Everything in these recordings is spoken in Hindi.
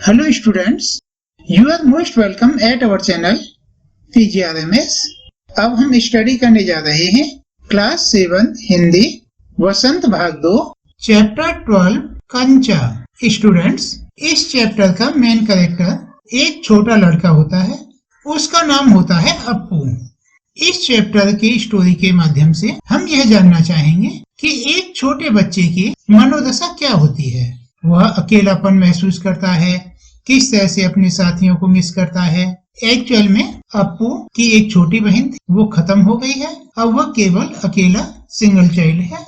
Hello students, you are most welcome at our channel PGRMS। अब हम स्टडी करने जा रहे हैं क्लास 7 हिंदी वसंत भाग 2 चैप्टर 12 कंचा। स्टूडेंट्स, इस चैप्टर का मेन कैरेक्टर एक छोटा लड़का होता है, उसका नाम होता है अप्पू। इस चैप्टर की स्टोरी के माध्यम से हम यह जानना चाहेंगे कि एक छोटे बच्चे की मनोदशा क्या होती है। वह अकेलापन महसूस करता है, किस तरह से अपने साथियों को मिस करता है। एक्चुअल में अप्पू की एक छोटी बहन थी, वो खत्म हो गई है। अब वह केवल अकेला सिंगल चाइल्ड है।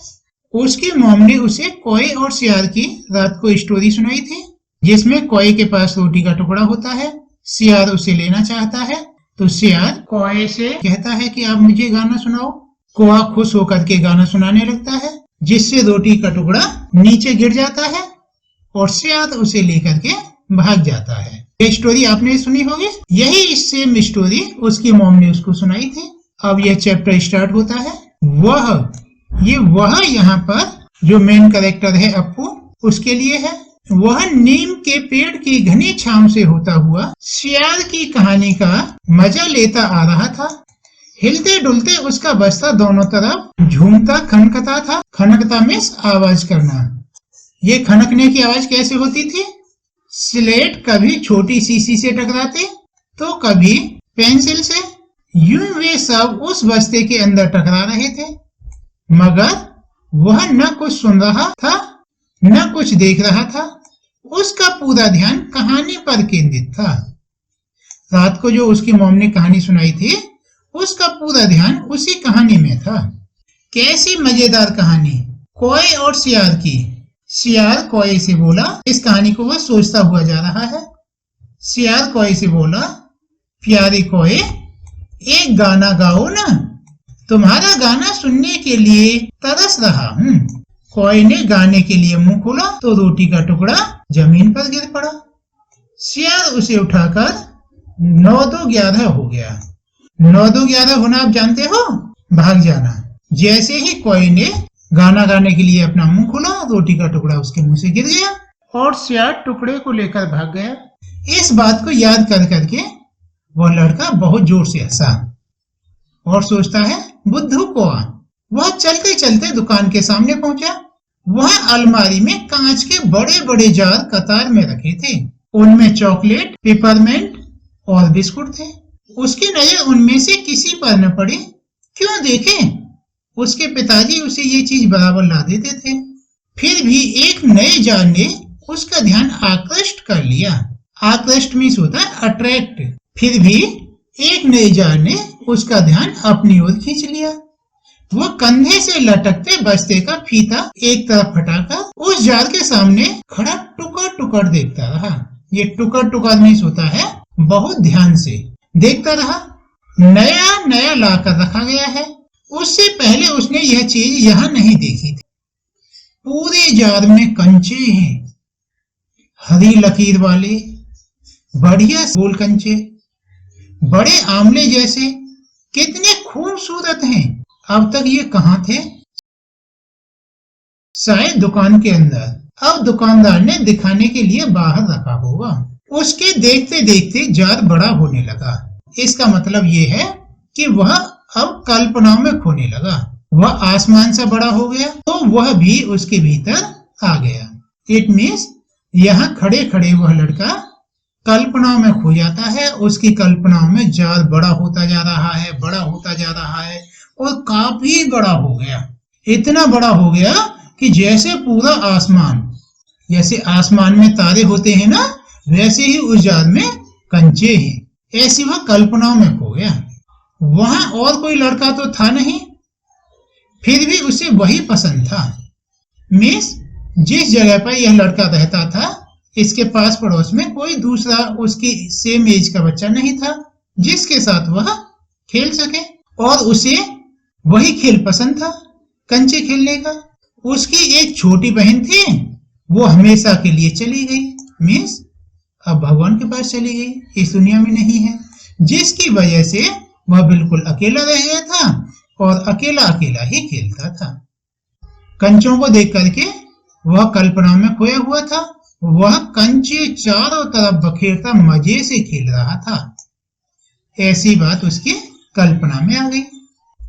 उसकी मॉम ने उसे कौए और सियार की रात को स्टोरी सुनाई थी, जिसमें कौए के पास रोटी का टुकड़ा होता है, सियार उसे लेना चाहता है तो सियार कौए से कहता है कि आप मुझे गाना सुनाओ। कौआ खुश होकर के गाना सुनाने लगता है, जिससे रोटी का टुकड़ा नीचे गिर जाता है और सियार उसे लेकर के भाग जाता है। ये स्टोरी आपने सुनी होगी। यही सेम स्टोरी उसकी मॉम ने उसको सुनाई थी। अब यह चैप्टर स्टार्ट होता है। वह यहाँ पर जो मेन कैरेक्टर है अप्पू, उसके लिए है। वह नीम के पेड़ की घनी छांव से होता हुआ सियार की कहानी का मजा लेता आ रहा था। हिलते डुलते उसका बस्ता दोनों तरफ झूमता खनकता था। खनकता में आवाज करना। ये खनकने की आवाज कैसे होती थी? स्लेट कभी छोटी शीशी से टकराते तो कभी पेंसिल से। यूं वे सब उस बस्ते के अंदर टकरा रहे थे, मगर वह न कुछ सुन रहा था न कुछ देख रहा था। उसका पूरा ध्यान कहानी पर केंद्रित था। रात को जो उसकी मॉम ने कहानी सुनाई थी, उसका पूरा ध्यान उसी कहानी में था। कैसी मजेदार कहानी, कौए और सियार की। सियार कौए से बोला, इस कहानी को वह सोचता हुआ जा रहा है। सियार कौए से बोला, प्यारे कौए, एक गाना गाओ ना, तुम्हारा गाना सुनने के लिए तरस रहा हूँ। कौए ने गाने के लिए मुंह खोला तो रोटी का टुकड़ा जमीन पर गिर पड़ा। सियार उसे उठाकर 9-2-11 हो गया। 9-2-11 होना आप जानते हो? भाग जाना। जैसे ही कौए ने गाना गाने के लिए अपना मुंह खोला, रोटी का टुकड़ा उसके मुंह से गिर गया और सियार टुकड़े को लेकर भाग गया। इस बात को याद कर करके वह लड़का बहुत जोर से हंसा और सोचता है, बुद्धू कौआ। वह चलते चलते दुकान के सामने पहुंचा। वह अलमारी में कांच के बड़े बड़े जार कतार में रखे थे। उनमें चॉकलेट, पेपरमेंट और बिस्कुट थे। उसकी नजर उनमें से किसी पर न पड़ी। क्यों देखें, उसके पिताजी उसे ये चीज बराबर ला देते थे। फिर भी एक नए जार ने उसका ध्यान आकृष्ट कर लिया। आकृष्ट मीन्स होता है अट्रैक्ट। फिर भी एक नए जार ने उसका ध्यान अपनी ओर खींच लिया। वो कंधे से लटकते बस्ते का फीता एक तरफ हटाकर उस जार के सामने खड़ा टुकड़ टुकड़ देखता रहा। ये टुकड़ टुकड़ मीन्स होता है बहुत ध्यान से देखता रहा। नया नया लाकर रखा गया है। उससे पहले उसने यह चीज यहाँ नहीं देखी थी। पूरे जार में कंचे हैं, हरी लकीर वाले, बढ़िया गोल कंचे, बड़े आमले जैसे। कितने खूबसूरत हैं। अब तक ये कहाँ थे? शायद दुकान के अंदर। अब दुकानदार ने दिखाने के लिए बाहर रखा होगा। उसके देखते देखते जार बड़ा होने लगा। इसका मतलब ये है कि वह अब कल्पना में खोने लगा। वह आसमान से बड़ा हो गया तो वह भी उसके भीतर आ गया। इट मीन्स यहाँ खड़े खड़े वह लड़का कल्पना में खो जाता है। उसकी कल्पनाओं में जार बड़ा होता जा रहा है, बड़ा होता जा रहा है और काफी बड़ा हो गया। इतना बड़ा हो गया कि जैसे पूरा आसमान, जैसे आसमान में तारे होते हैं ना, वैसे ही उस जार में कंचे हैं। ऐसी वह कल्पनाओं में खो गया। वहां और कोई लड़का तो था नहीं, फिर भी उसे वही पसंद था। मीन्स जिस जगह पर यह लड़का रहता था, इसके पास पड़ोस में कोई दूसरा उसकी सेम एज का बच्चा नहीं था जिसके साथ वह खेल सके, और उसे वही खेल पसंद था, कंचे खेलने का। उसकी एक छोटी बहन थी, वो हमेशा के लिए चली गई। मीन्स अब भगवान के पास चली गई, इस दुनिया में नहीं है, जिसकी वजह से वह बिल्कुल अकेला रह गया था और अकेला अकेला ही खेलता था। कंचों को देख करके वह कल्पना में खोया हुआ था वह कंचे चारों तरफ बखेरता मजे से खेल रहा था। ऐसी बात उसकी कल्पना में आ गई।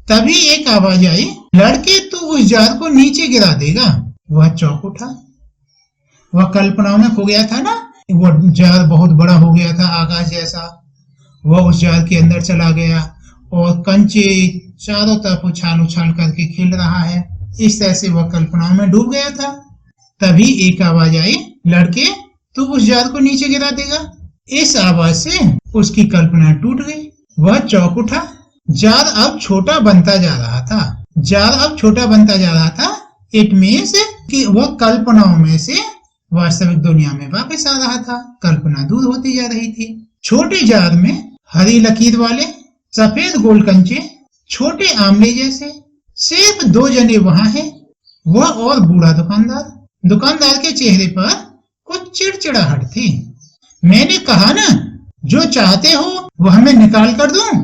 तभी एक आवाज आई, लड़के तू उस जार को नीचे गिरा देगा। वह चौंक उठा। वह कल्पनाओं में खो गया था ना, वो जार बहुत बड़ा हो गया था, आकाश जैसा। वह उस जार के अंदर चला गया और कंचे चारों तरफ उछाल उछाल करके खेल रहा है। इस तरह से वह कल्पनाओं में डूब गया था। तभी एक आवाज आई, लड़के तू उस जार को नीचे गिरा देगा। इस आवाज से उसकी कल्पना टूट गई। वह चौंक उठा। जार अब छोटा बनता जा रहा था। जार अब छोटा बनता जा रहा था। इट मीन्स कि वह कल्पनाओं में से वास्तविक दुनिया में वापस आ रहा था। कल्पना दूर होती जा रही थी। छोटे जार में हरी लकीर वाले सफेद गोल कंचे, छोटे आमले जैसे। सिर्फ 2 जने वहां हैं, वह और बूढ़ा दुकानदार। दुकानदार के चेहरे पर कुछ चिड़चिड़ाहट थी। मैंने कहा ना, जो चाहते हो वह मैं निकाल कर दूं।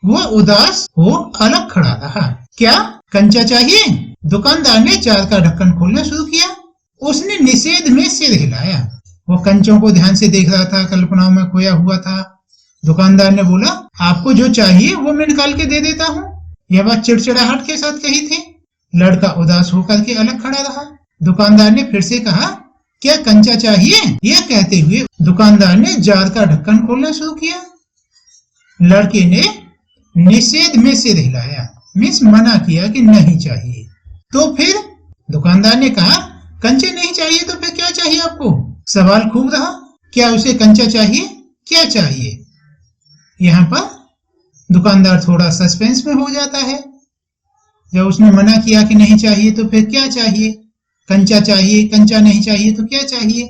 वह उदास हो अलग खड़ा रहा। क्या कंचा चाहिए? दुकानदार ने जार का ढक्कन खोलना शुरू किया। उसने निषेध में सिर हिलाया। वह कंचों को ध्यान से देख रहा था, कल्पनाओं में खोया हुआ था। दुकानदार ने बोला, आपको जो चाहिए वो मैं निकाल के दे देता हूँ। यह बात चिड़चिड़ाहट के साथ कही थी। लड़का उदास होकर के अलग खड़ा रहा। दुकानदार ने फिर से कहा, क्या कंचा चाहिए? यह कहते हुए दुकानदार ने जार का ढक्कन खोलना शुरू किया। लड़के ने निषेध में सिर हिलाया, मिस मना किया कि नहीं चाहिए। तो फिर दुकानदार ने कहा, कंचे नहीं चाहिए तो फिर क्या चाहिए आपको? सवाल खूब रहा, क्या उसे कंचा चाहिए? क्या चाहिए? यहाँ पर दुकानदार थोड़ा सस्पेंस में हो जाता है। जब उसने मना किया कि नहीं चाहिए तो फिर क्या चाहिए? कंचा चाहिए, कंचा नहीं चाहिए तो क्या चाहिए?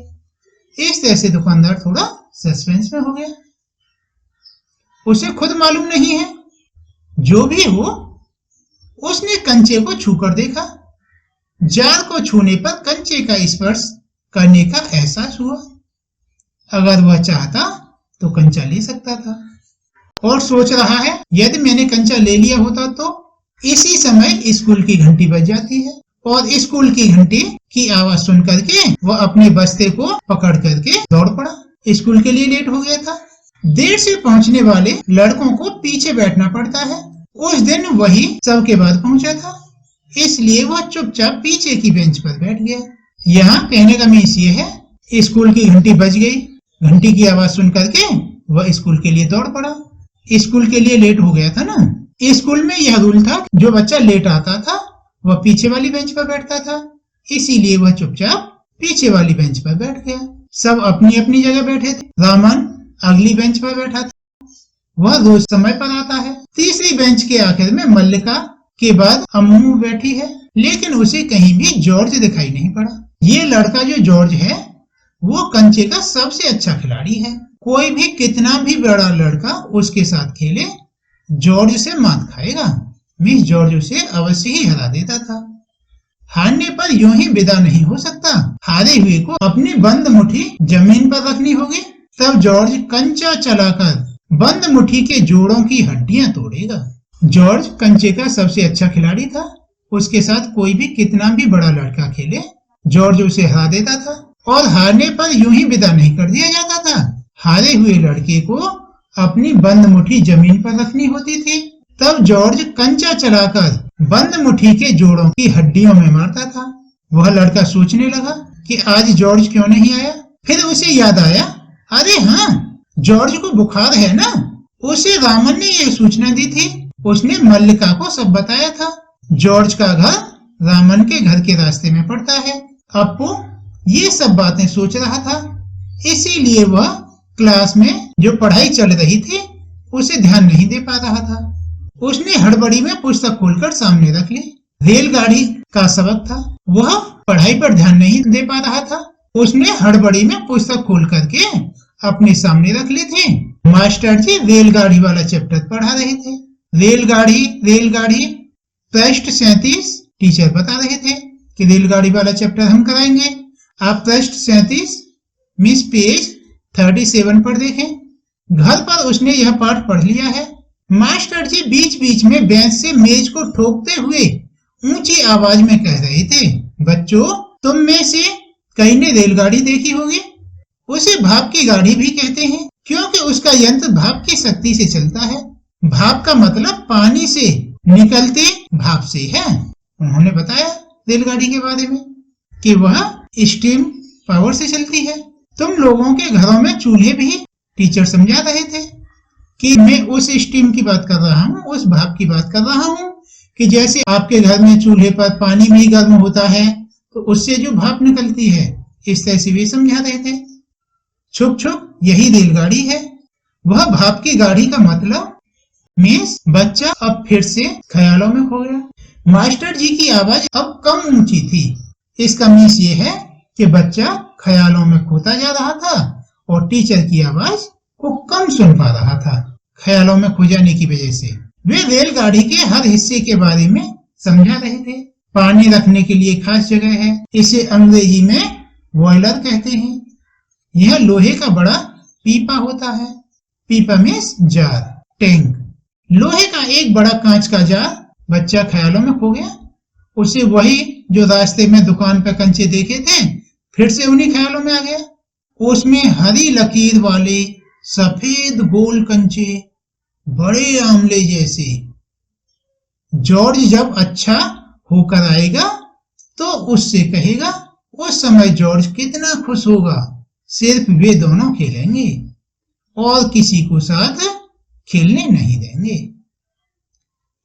इस तरह से दुकानदार थोड़ा सस्पेंस में हो गया। उसे खुद मालूम नहीं है। जो भी हो, उसने कंचे को छूकर देखा। जार को छूने पर कंचे का स्पर्श करने का एहसास हुआ। अगर वह चाहता तो कंचा ले सकता था। और सोच रहा है, यदि मैंने कंचा ले लिया होता तो इसी समय स्कूल की घंटी बज जाती है। और स्कूल की घंटी की आवाज सुन करके वह अपने बस्ते को पकड़ करके दौड़ पड़ा। स्कूल के लिए लेट हो गया था। देर से पहुंचने वाले लड़कों को पीछे बैठना पड़ता है। उस दिन वही सबके बाद पहुंचा था, इसलिए वह चुपचाप पीछे की बेंच पर बैठ गया। यहाँ कहने का मीन्स ये है, स्कूल की घंटी बज गई। घंटी की आवाज सुन करके वह स्कूल के लिए दौड़ पड़ा। स्कूल के लिए लेट हो गया था ना। स्कूल में यह रूल था, जो बच्चा लेट आता था वह पीछे वाली बेंच पर बैठता था। इसीलिए वह चुपचाप पीछे वाली बेंच पर बैठ गया। सब अपनी अपनी जगह बैठे थे। रामन अगली बेंच पर बैठा था। वह रोज समय पर आता है। तीसरी बेंच के आखिर में मल्लिका के बाद अम्मू बैठी है, लेकिन उसे कहीं भी जॉर्ज दिखाई नहीं पड़ा। ये लड़का जो जॉर्ज है वो कंचे का सबसे अच्छा खिलाड़ी है। कोई भी कितना भी बड़ा लड़का उसके साथ खेले, जॉर्ज से मात खाएगा। मिस जॉर्ज उसे अवश्य ही हरा देता था। हारने पर यूं ही विदा नहीं हो सकता। हारे हुए को अपनी बंद मुट्ठी जमीन पर रखनी होगी। तब जॉर्ज कंचा चलाकर बंद मुट्ठी के जोड़ों की हड्डियां तोड़ेगा। जॉर्ज कंचे का सबसे अच्छा खिलाड़ी था। उसके साथ कोई भी कितना भी बड़ा लड़का खेले, जॉर्ज उसे हरा देता था। और हारने पर यूं ही विदा नहीं कर दिया जाता था। हारे हुए लड़के को अपनी बंद मुट्ठी जमीन पर रखनी होती थी। तब जॉर्ज कंचा चलाकर बंद मुट्ठी के जोड़ों की हड्डियों में मारता था। वह लड़का सोचने लगा कि आज जॉर्ज क्यों नहीं आया। फिर उसे याद आया, अरे हाँ, जॉर्ज को बुखार है ना। उसे रामन ने यह सूचना दी थी। उसने मल्लिका को सब बताया था। जॉर्ज का घर रामन के घर के रास्ते में पड़ता है। अप्पू ये सब बातें सोच रहा था, इसीलिए वह क्लास में जो पढ़ाई चल रही थी उसे ध्यान नहीं दे पा रहा था। उसने हड़बड़ी में पुस्तक खोलकर सामने रख ली। रेलगाड़ी का सबक था। वह पढ़ाई पर ध्यान नहीं दे पा रहा था। उसने हड़बड़ी में पुस्तक खोल करके अपने सामने रख ली थी। मास्टर जी रेलगाड़ी वाला चैप्टर पढ़ा रहे थे। रेलगाड़ी रेलगाड़ी पृष्ठ 37 टीचर बता रहे थे कि रेलगाड़ी वाला चैप्टर हम कराएंगे। आप पृष्ठ 37 मिस पेज 37 पर देखें। घर पर उसने यह पाठ पढ़ लिया है। मास्टर जी बीच बीच में बेंच से मेज को ठोकते हुए ऊंची आवाज में कह रहे थे, बच्चों तुम में से कई ने रेलगाड़ी देखी होगी। उसे भाप की गाड़ी भी कहते हैं क्योंकि उसका यंत्र भाप की शक्ति से चलता है। भाप का मतलब पानी से निकलते भाप से है। उन्होंने बताया रेलगाड़ी के बारे में कि वह स्टीम पावर से चलती है। तुम लोगों के घरों में चूल्हे भी, टीचर समझा रहे थे कि मैं उस स्टीम की बात कर रहा हूँ, उस भाप की बात कर रहा हूँ कि जैसे आपके घर में चूल्हे पर पानी भी गर्म होता है तो उससे जो भाप निकलती है, इस तरह से भी समझा रहे थे। छुप छुप यही रेलगाड़ी है। वह भाप की गाड़ी का मतलब मिस बच्चा अब फिर से ख्यालों में खो गया। मास्टर जी की आवाज अब कम ऊंची थी। इसका मीस ये है कि बच्चा ख्यालों में खोता जा रहा था और टीचर की आवाज को कम सुन पा रहा था ख्यालों में खो जाने की वजह से। वे रेलगाड़ी के हर हिस्से के बारे में समझा रहे थे। पानी रखने के लिए खास जगह है, इसे अंग्रेजी में बॉयलर कहते हैं। यह लोहे का बड़ा पीपा होता है। पीपा मीन्स जार, टैंक। लोहे का एक बड़ा कांच का जार। बच्चा ख्यालों में खो गया। उसे वही जो रास्ते में दुकान पर कंचे देखे थे फिर से उन्हीं ख्यालों में आ गया। उसमें हरी लकीर वाले सफेद गोल कंचे, बड़े आमले जैसे। जॉर्ज जब अच्छा होकर आएगा तो उससे कहेगा, उस समय जॉर्ज कितना खुश होगा। सिर्फ वे दोनों खेलेंगे और किसी को साथ खेलने नहीं देंगे।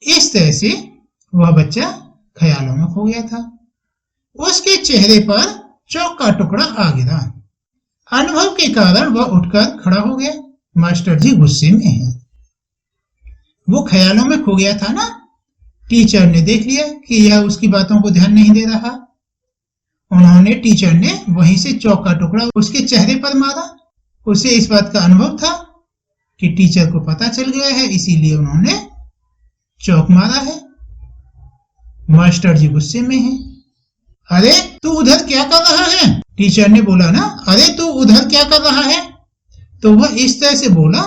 इस तरह से वह बच्चा ख्यालों में खो गया था। उसके चेहरे पर चौक का टुकड़ा आ गिरा। अनुभव के कारण वह उठकर खड़ा हो गया। मास्टर जी गुस्से में हैं। वो ख्यालों में खो गया था ना। टीचर ने देख लिया कि यह उसकी बातों को ध्यान नहीं दे रहा। टीचर ने वहीं से चौक का टुकड़ा उसके चेहरे पर मारा। उसे इस बात का अनुभव था कि टीचर को पता चल गया है, इसीलिए उन्होंने चौक मारा है। मास्टर जी गुस्से में हैं। अरे तू उधर क्या कर रहा है? टीचर ने बोला ना, अरे तू उधर क्या कर रहा है? तो वह इस तरह से बोला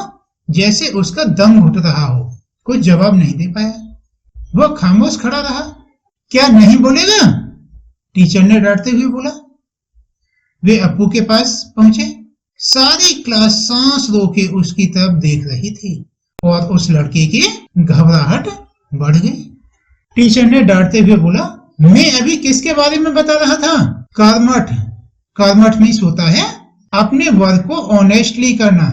जैसे उसका दम घुट रहा हो। कुछ जवाब नहीं दे पाया। वह खामोश खड़ा रहा। क्या नहीं बोलेगा? टीचर ने डरते हुए बोला। वे अप्पू के पास पहुंचे। सारी क्लास सांस रोके उसकी तरफ देख रही थी और उस लड़के की घबराहट बढ़ गई। टीचर ने डांटते हुए बोला, मैं अभी किसके बारे में बता रहा था? कर्मठ। कर्मठ मीन्स होता है अपने वर्क को ऑनेस्टली करना।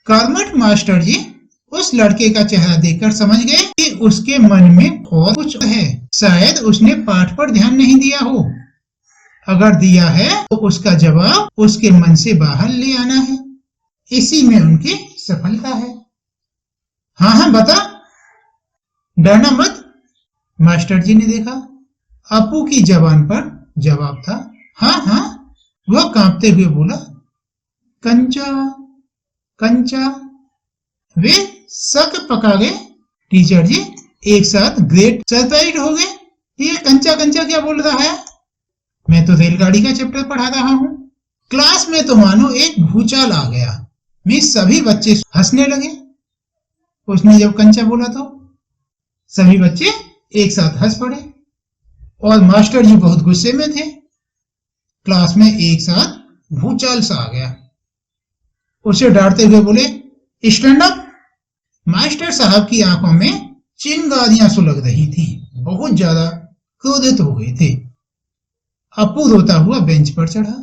कर्मठ मास्टर जी उस लड़के का चेहरा देखकर समझ गए कि उसके मन में और कुछ है। शायद उसने पाठ पर ध्यान नहीं दिया हो। अगर दिया है तो उसका जवाब उसके मन से बाहर ले आना है। इसी में उनकी सफलता है। हाँ हाँ बता, डरना मत। मास्टर जी ने देखा अप्पू की जबान पर जवाब था हाँ हाँ। वह कांपते हुए बोला, कंचा कंचा। वे शक पका गए। टीचर जी एक साथ ग्रेट सरप्राइज हो गए। ये कंचा कंचा क्या बोल रहा है? मैं तो रेलगाड़ी का चैप्टर पढ़ा रहा हूँ। क्लास में तो मानो एक भूचाल आ गया। मिस सभी बच्चे हंसने लगे। उसने जब कंचा बोला तो सभी बच्चे एक साथ हंस पड़े और मास्टर जी बहुत गुस्से में थे। क्लास में एक साथ भूचाल सा आ गया। उसे डांटते हुए बोले, स्टैंड अप। मास्टर साहब की आंखों में चिंगारियां सुलग रही थी। बहुत ज्यादा क्रोधित हो गए थे। अप्पू रोता हुआ बेंच पर चढ़ा।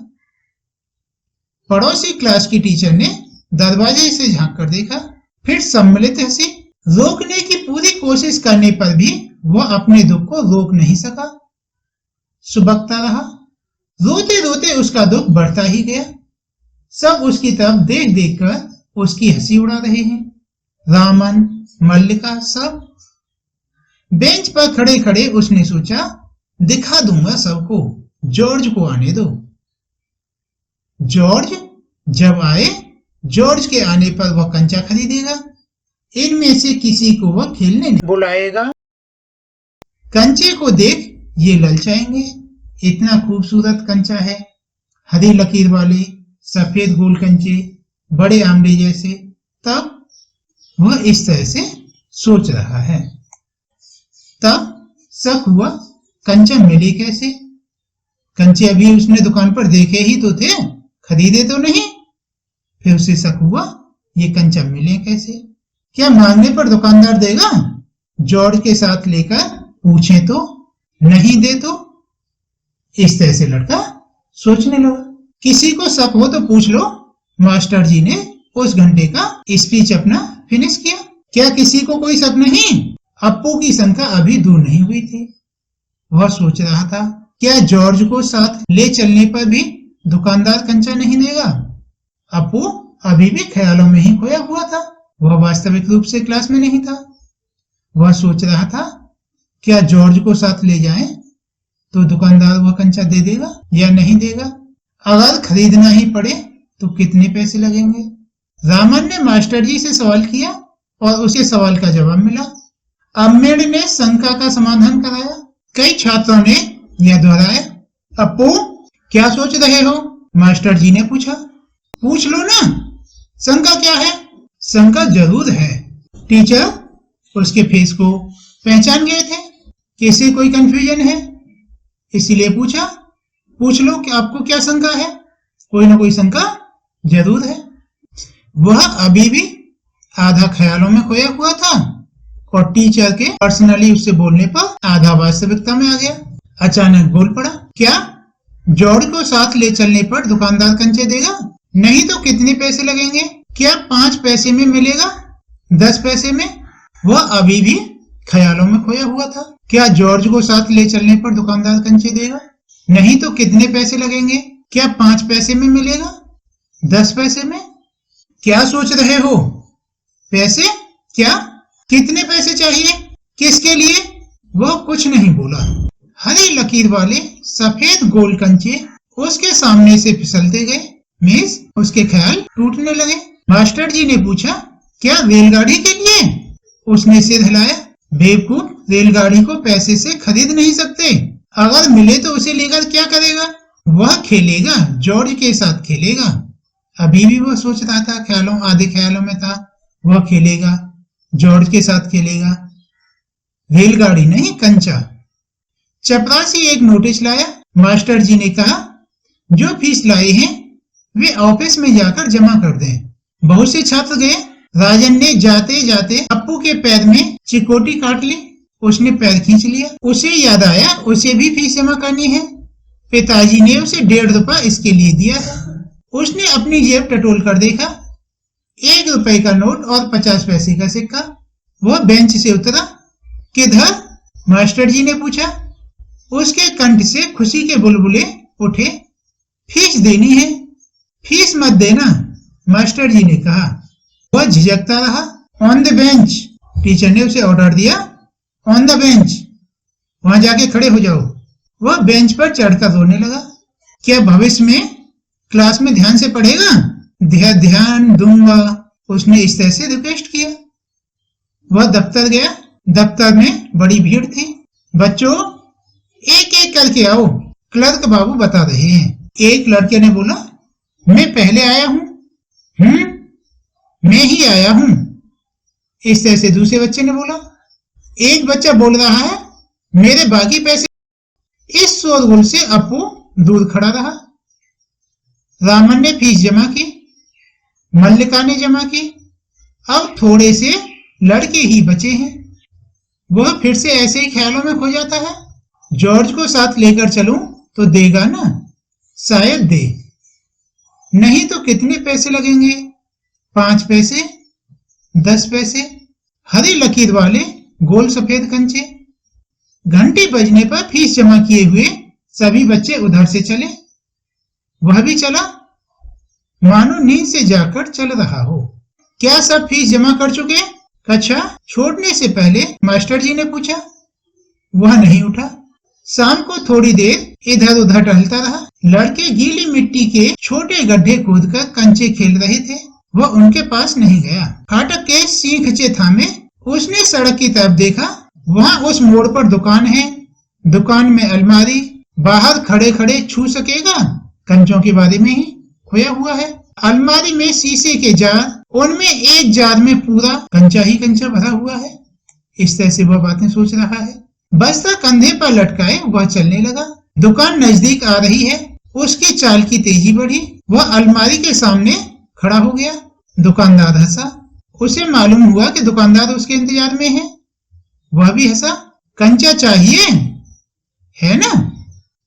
पड़ोसी क्लास की टीचर ने दरवाजे से झांक कर देखा, फिर सम्मिलित हंसी। रोकने की पूरी कोशिश करने पर भी वह अपने दुख को रोक नहीं सका। सुबकता रहा। रोते रोते उसका दुख बढ़ता ही गया। सब उसकी तरफ देख देख कर उसकी हंसी उड़ा रहे हैं। रामन, मल्लिका, सब। बेंच पर खड़े खड़े उसने सोचा, दिखा दूंगा सबको, जॉर्ज को आने दो। जॉर्ज जब आए, जॉर्ज के आने पर वह कंचा खरीदेगा। इनमें से किसी को वह खेलने बुलाएगा। कंचे को देख ये ललचाएंगे। इतना खूबसूरत कंचा है, हरी लकीर वाले सफेद गोल कंचे, बड़े आमले जैसे। तब वह इस तरह से सोच रहा है। तब शक हुआ, कंचा मिले कैसे? कंचे अभी उसने दुकान पर देखे ही तो थे, खरीदे तो नहीं। फिर उसे शक हुआ ये कंचा मिले कैसे, क्या मांगने पर दुकानदार देगा? जॉर्ज के साथ लेकर पूछे तो, नहीं दे तो। इस तरह से लड़का सोचने लगा। किसी को शक हो तो पूछ लो। मास्टर जी ने उस घंटे का स्पीच अपना फिनिश किया। क्या किसी को कोई शक नहीं? अप्पू की शंका अभी दूर नहीं हुई थी। वह सोच रहा था क्या जॉर्ज को साथ ले चलने पर भी दुकानदार कंचा नहीं देगा? अप्पू अभी भी ख्यालों में ही खोया हुआ था, वह वास्तविक रूप से क्लास में नहीं था। वह सोच रहा था क्या जॉर्ज को साथ ले जाएं तो दुकानदार वह कंचा दे देगा या नहीं देगा। अगर खरीदना ही पड़े तो कितने पैसे लगेंगे। रामन ने मास्टर जी से सवाल किया और उसे सवाल का जवाब मिला। अम्मेड़ ने शंका का समाधान कराया। कई छात्रों ने यह दोहराया। अप्पू क्या सोच रहे हो? मास्टर जी ने पूछा। पूछ लो ना, शंका क्या है? शंका जरूर है। टीचर उसके फेस को पहचान गए थे कि इसे कोई कंफ्यूजन है, इसीलिए पूछा। पूछ लो कि आपको क्या शंका है। कोई ना कोई शंका जरूर है। वह अभी भी आधा ख्यालों में खोया हुआ था और टीचर के पर्सनली उससे बोलने पर आधा वास्तविकता में आ गया। अचानक बोल पड़ा, क्या जॉर्ज को साथ ले चलने पर दुकानदार कंचे देगा? नहीं तो कितने पैसे लगेंगे? क्या 5 पैसे में मिलेगा? 10 पैसे में? वह अभी भी ख्यालों में खोया हुआ था। क्या जॉर्ज को साथ ले चलने पर दुकानदार कंचे देगा? नहीं तो कितने पैसे लगेंगे? क्या 5 पैसे में मिलेगा? 10 पैसे में? क्या सोच रहे हो? पैसे? क्या? कितने पैसे चाहिए? किसके लिए? वह कुछ नहीं बोला। हरी लकीर वाले सफेद गोल कंचे उसके सामने से फिसलते गए। मिस उसके ख्याल टूटने लगे। मास्टर जी ने पूछा, क्या रेलगाड़ी के लिए? उसने सिर हिलाया। बेवकूफ, रेलगाड़ी को पैसे से खरीद नहीं सकते। अगर मिले तो उसे लेकर क्या करेगा? वह खेलेगा, जॉर्ज के साथ खेलेगा। अभी भी वह सोच रहा था, ख्यालों आधे ख्यालों में था। वह खेलेगा, जॉर्ज के साथ खेलेगा। रेलगाड़ी नहीं, कंचा। चपरासी एक नोटिस लाया। मास्टर जी ने कहा, जो फीस लाए हैं वे ऑफिस में जाकर जमा कर दें। बहुत से छात्र गए। राजन ने जाते जाते अप्पू के पैर में चिकोटी काट ली। उसने पैर खींच लिया। उसे याद आया उसे भी फीस जमा करनी है। पिताजी ने उसे 1.5 रुपया इसके लिए दिया था। उसने अपनी जेब टटोल कर देखा। 1 रुपए का नोट और 50 पैसे का सिक्का। वह बेंच से उतरा। किधर? मास्टर जी ने पूछा। उसके कंठ से खुशी के बुलबुले उठे। फीस देनी है। फीस मत देना, मास्टर जी ने कहा। वह झिझकता रहा। ऑन द बेंच, टीचर ने उसे ऑर्डर दिया। ऑन द बेंच, वहां जाके खड़े हो जाओ। वह बेंच पर चढ़कर रोने लगा। क्या भविष्य में क्लास में ध्यान से पढ़ेगा? ध्यान दूंगा, उसने इस तरह से रिक्वेस्ट किया। वह दफ्तर गया। दफ्तर में बड़ी भीड़ थी। बच्चों, एक एक करके आओ, क्लर्क बाबू बता रहे हैं। एक लड़के ने बोला, मैं पहले आया हूं। मैं ही आया हूं। इस तरह से दूसरे बच्चे ने बोला। एक बच्चा बोल रहा है, मेरे बाकी पैसे। इस शोरगुल से अप्पू दूर खड़ा रहा। रामन ने फीस जमा की। मल्लिका ने जमा की। अब थोड़े से लड़के ही बचे हैं। वह फिर से ऐसे ही ख्यालों में खो जाता है। जॉर्ज को साथ लेकर चलूं तो देगा ना? शायद दे। नहीं तो कितने पैसे लगेंगे? 5 पैसे? 10 पैसे? हरी लकीर वाले गोल सफेद कंचे। घंटी बजने पर फीस जमा किए हुए सभी बच्चे उधर से चले। वह भी चला, मानो नींद से जाकर चल रहा हो। क्या सब फीस जमा कर चुके? कक्षा छोड़ने से पहले मास्टर जी ने पूछा। वह नहीं उठा। शाम को थोड़ी देर इधर उधर टहलता रहा। लड़के गीली मिट्टी के छोटे गड्ढे खोदकर कंचे खेल रहे थे। वह उनके पास नहीं गया। फाटक के सींखचे थामे उसने सड़क की तरफ देखा। वहां उस मोड़ पर दुकान है। दुकान में अलमारी। बाहर खड़े खड़े छू सकेगा? कंचों के बारे में ही खोया हुआ है। अलमारी में शीशे के जार, उनमें एक जार में पूरा कंचा ही कंचा भरा हुआ है। इस तरह से वह बातें सोच रहा है। बस्ता कंधे पर लटकाए वह चलने लगा। दुकान नजदीक आ रही है। उसकी चाल की तेजी बढ़ी। वह अलमारी के सामने खड़ा हो गया। दुकानदार हंसा। उसे मालूम हुआ कि दुकानदार उसके इंतजार में है। वह भी हंसा। कंचा चाहिए है ना?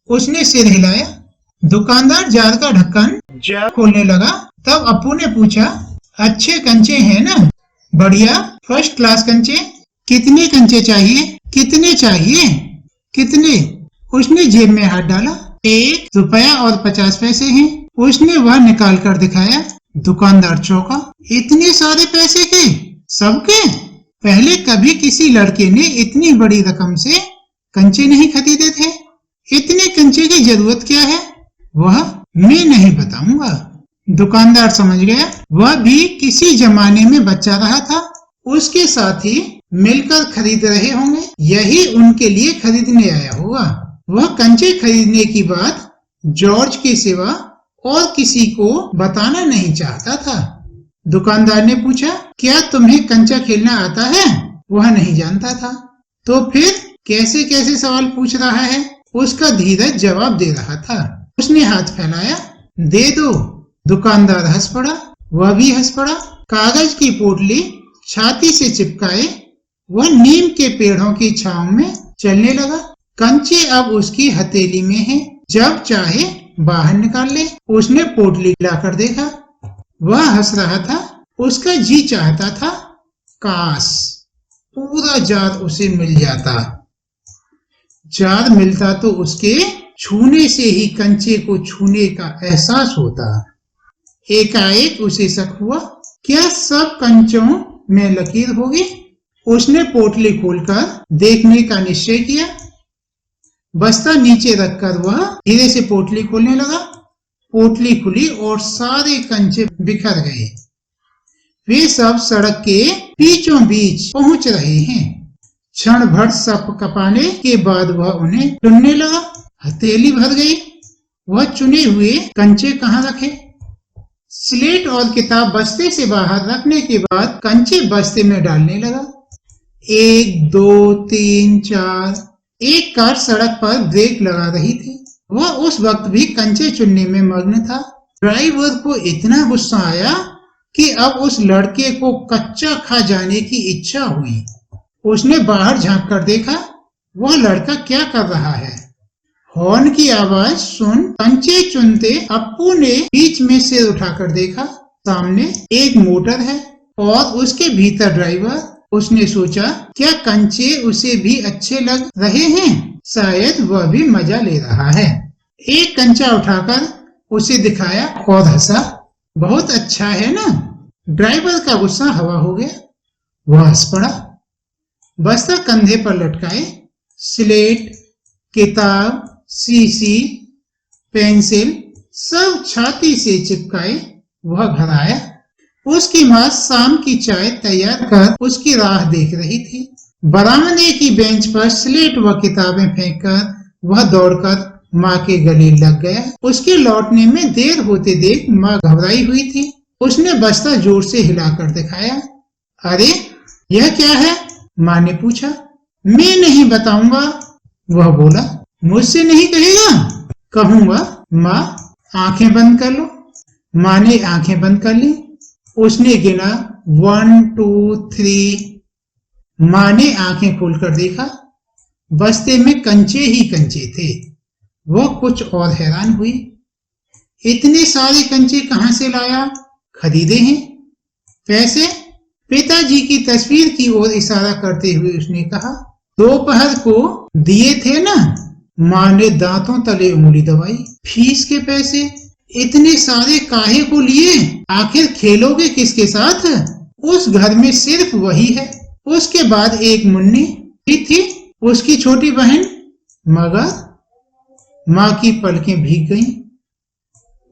उसने सिर हिलाया। दुकानदार जार का ढक्कन खोलने लगा। तब अप्पू ने पूछा, अच्छे कंचे हैं ना? बढ़िया, फर्स्ट क्लास कंचे। कितने कंचे चाहिए? कितने चाहिए? कितने? उसने जेब में हाथ डाला। 1 रुपया और 50 पैसे हैं। उसने वह निकाल कर दिखाया। दुकानदार चौंका। इतने सारे पैसे के? सबके? पहले कभी किसी लड़के ने इतनी बड़ी रकम से कंचे नहीं खरीदे थे। इतने कंचे की जरूरत क्या है? वह मैं नहीं बताऊंगा। दुकानदार समझ गया। वह भी किसी जमाने में बच्चा रहा था। उसके साथी मिलकर खरीद रहे होंगे। यही उनके लिए खरीदने आया होगा। वह कंचे खरीदने की बात जॉर्ज के सिवा और किसी को बताना नहीं चाहता था। दुकानदार ने पूछा, क्या तुम्हें कंचा खेलना आता है? वह नहीं जानता था। तो फिर कैसे कैसे सवाल पूछ रहा है? उसका धीरज जवाब दे रहा था। उसने हाथ फैलाया। दे दो। दुकानदार हंस पड़ा। वह भी हंस पड़ा। कागज की पोटली छाती से चिपकाए वह नीम के पेड़ों की छांव में चलने लगा। कंचे अब उसकी हथेली में हैं। जब चाहे बाहर निकाल ले। उसने पोटली लाकर देखा। वह हंस रहा था। उसका जी चाहता था काश पूरा जार उसे मिल जाता। जार मिलता तो उसके छूने से ही कंचे को छूने का एहसास होता। एकाएक उसे शक हुआ, क्या सब कंचों में लकीर होगी? उसने पोटली खोलकर देखने का निश्चय किया। बस्ता नीचे रखकर वह धीरे से पोटली खोलने लगा। पोटली खुली और सारे कंचे बिखर गए। वे सब सड़क के बीचों बीच पहुंच रहे हैं। क्षण भर सप कपाने के बाद वह उन्हें चुनने लगा। हथेली भर गई। वह चुने हुए कंचे कहाँ रखे? स्लेट और किताब बस्ते से बाहर रखने के बाद कंचे बस्ते में डालने लगा। 1, 2, 3, 4। एक कार सड़क पर ब्रेक लगा रही थी। वह उस वक्त भी कंचे चुनने में मग्न था। ड्राइवर को इतना गुस्सा आया कि अब उस लड़के को कच्चा खा जाने की इच्छा हुई। उसने बाहर झांक कर देखा। वह लड़का क्या कर रहा है? हॉर्न की आवाज सुन कंचे चुनते अप्पू ने बीच में सिर उठाकर देखा। सामने एक मोटर है और उसके भीतर ड्राइवर। उसने सोचा, क्या कंचे उसे भी अच्छे लग रहे हैं? शायद वह भी मजा ले रहा है। एक कंचा उठाकर उसे दिखाया और हंसा। बहुत अच्छा है ना? ड्राइवर का गुस्सा हवा हो गया। वह हंस पड़ा। बस्ता कंधे पर लटकाए स्लेट, किताब, शीशी, पेंसिल सब छाती से चिपकाए वह घर आया। उसकी माँ शाम की चाय तैयार कर उसकी राह देख रही थी। बरामदे की बेंच पर स्लेट व किताबें फेंककर वह दौड़कर माँ के गले लग गया। उसके लौटने में देर होते देख माँ घबराई हुई थी। उसने बस्ता जोर से हिलाकर दिखाया। अरे यह क्या है? माँ ने पूछा। मैं नहीं बताऊंगा, वह बोला। मुझसे नहीं कहेगा? कहूंगा। माँ आंखें बंद कर लो। माँ ने आंखें बंद कर ली। उसने गिना 1, 2, 3। माँ ने आंखें खोलकर देखा। बस्ते में कंचे ही कंचे थे। वह कुछ और हैरान हुई। इतने सारे कंचे कहाँ से लाया? खरीदे हैं। पैसे? पिताजी की तस्वीर की ओर इशारा करते हुए उसने कहा। दोपहर को दिए थे ना? माँ ने दांतों तले उंगली दबाई। फीस के पैसे? इतने सारे काहे को लिए? आखिर खेलोगे किसके साथ? उस घर में सिर्फ वही है। उसके बाद एक मुन्नी भी थी, उसकी छोटी बहन। मगर माँ की पलकें भीग गईं।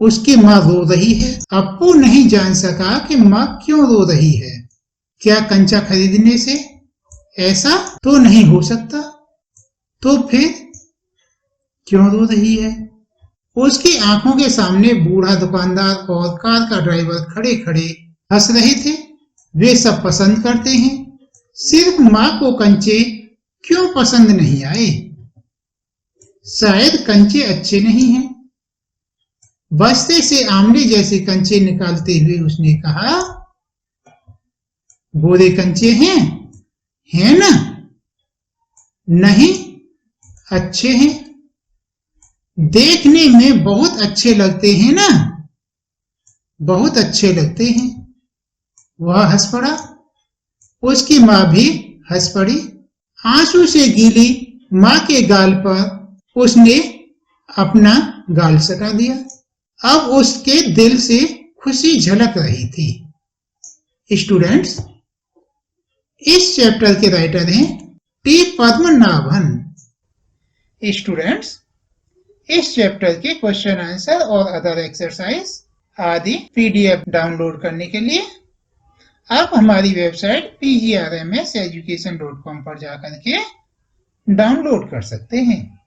उसकी माँ रो रही है। अप्पू नहीं जान सका कि माँ क्यों रो रही है। क्या कंचा खरीदने से? ऐसा तो नहीं हो सकता। तो फिर क्यों रो रही है? उसकी आंखों के सामने बूढ़ा दुकानदार और कार का ड्राइवर खड़े खड़े हंस रहे थे। वे सब पसंद करते हैं, सिर्फ माँ को कंचे क्यों पसंद नहीं आए? शायद कंचे अच्छे नहीं हैं। बस्ते से आमले जैसे कंचे निकालते हुए उसने कहा, बुरे कंचे हैं, है ना? नहीं, अच्छे हैं। देखने में बहुत अच्छे लगते हैं ना? बहुत अच्छे लगते हैं। वह हंस पड़ा। उसकी माँ भी हंस पड़ी। आंसू से गीली माँ के गाल पर उसने अपना गाल सटा दिया। अब उसके दिल से खुशी झलक रही थी। स्टूडेंट्स, इस चैप्टर के राइटर हैं टी पद्मनाभन। स्टूडेंट्स, इस चैप्टर के क्वेश्चन आंसर और अदर एक्सरसाइज आदि पीडीएफ डाउनलोड करने के लिए आप हमारी वेबसाइट pgrmseducation.com पर जाकर के डाउनलोड कर सकते हैं।